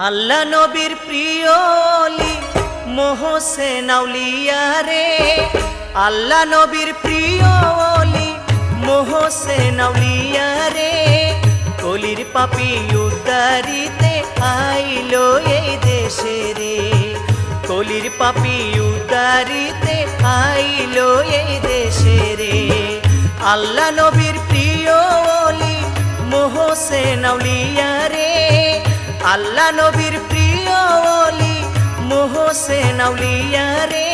আল্লাহ নবীর প্রিয় অলি মোহসেন আউলিয়া রে, আল্লাহ নবীর প্রিয় অলি মোহসেন আউলিয়া রে, কলির পাপী উদ্ধারিতে আইলো এই দেশে রে, কলির পাপী উদ্ধারিতে আইলো এই দেশে রে। আল্লাহ নবীর প্রিয় অলি মোহসেন আউলিয়া রে, আল্লাহ নবীর প্রিয় অলি মোহসেন আউলিয়া রে,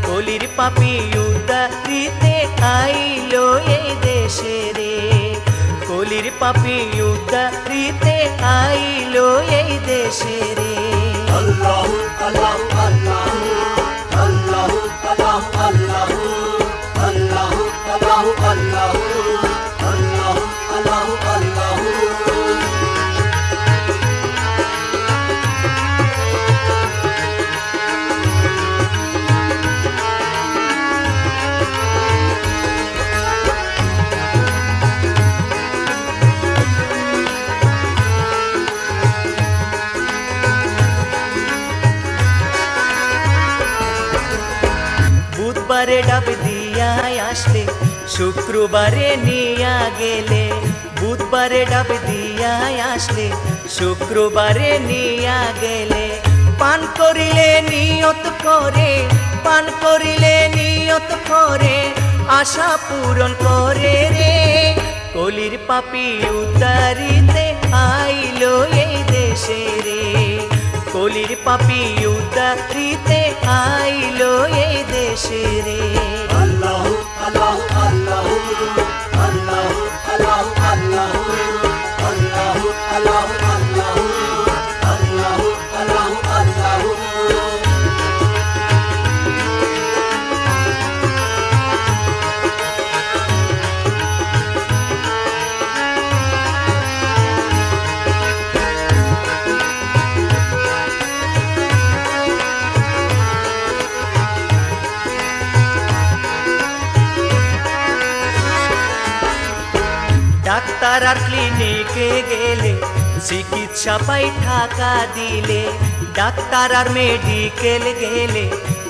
কলির পাপী উদ্ধারিতে আইলো এই দেশে রে, কলির পাপী উদ্ধারিতে আইলো এই দেশে রে। আল্লাহু আল্লাহু আল্লাহু আল্লাহু আল্লাহু আল্লাহু আল্লাহু আল্লাহু আল্লাহু আল্লাহু আল্লাহু আল্লাহু। বুধবারে ডাব দিয়া আসলে শুক্রবারে নিয়া গেলে, বুধবারে ডাব দিয়া আসলে শুক্রবারে নিয়া গেলে, পান করিলে নিয়ত করে, পান করিলে নিয়ত করে, আশা পূরণ করে রে, কলির পাপী উদ্ধারিতে আইলো এই দেশে রে, কলির পাপী উদ্ধারিতে আইলো এই দেশে রে। আল্লাহু আল্লাহু আল্লাহু আল্লাহু আল্লাহু আল্লাহু আল্লাহু আল্লাহু আল্লাহু আল্লাহু আল্লাহু আল্লাহু। ডাক্তার আর ক্লিনিকে গেলে চিকিৎসা পাই টাকা দিলে, ডাক্তার আর মেডিকেল গেলে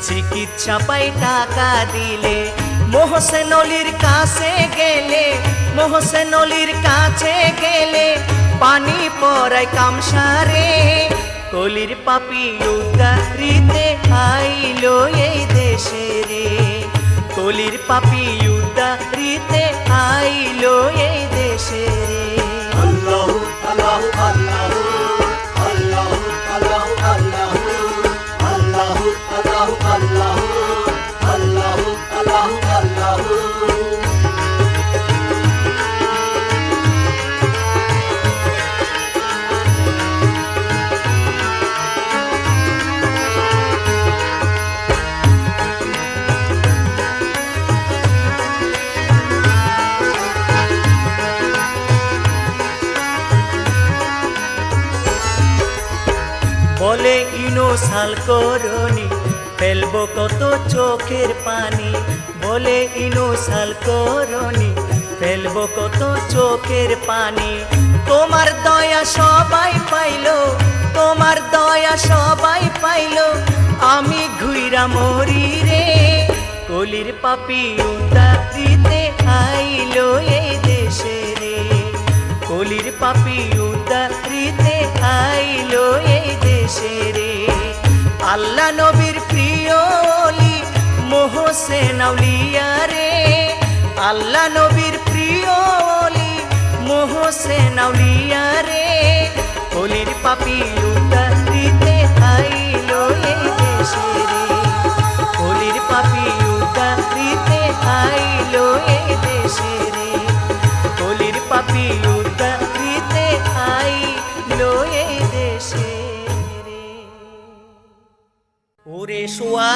চিকিৎসা পাই টাকা দিলে, মোহসেন অলির কাছে গেলে, মোহসেন অলির কাছে গেলে পানি পড়ায় কামসারে, কলির পাপী উদ্ধারিতে আইলো এই দেশে রে, কলির পাপী উদ্ধারিতে আইলো এই দেশে রে। আল্লাহু আল্লাহু আল্লাহু আল্লাহু আল্লাহু আল্লাহু আল্লাহু আল্লাহু আল্লাহু আল্লাহু আল্লাহু আল্লাহু। বলে ইনোসাল করনি ফেলবো কত চোখের পানি, বলে ইনোসাল করনি ফেলবো কত চোখের পানি, তোমার দয়া সবাই পাইলো, তোমার দয়া সবাই পাইলো, আমি ঘুইরা মরি রে, কলির পাপী উদ্ধারিতে আইলো এই দেশে রে, কলির পাপী উদ্ধারিতে আইলো এই দেশে রে। আল্লাহ নবীর প্রিয় অলি মোহসেন আউলিয়া রে, আল্লাহ নবীর প্রিয় অলি মোহসেন আউলিয়া রে, কলির পাপী উদ্ধারিতে আইলো এই দেশে রে, কলির পাপী উদ্ধারিতে আইলো এই দেশে রে, কলির পাপী উদ্ধারিতে আইলো এই দেশে রে। ওরে সোয়া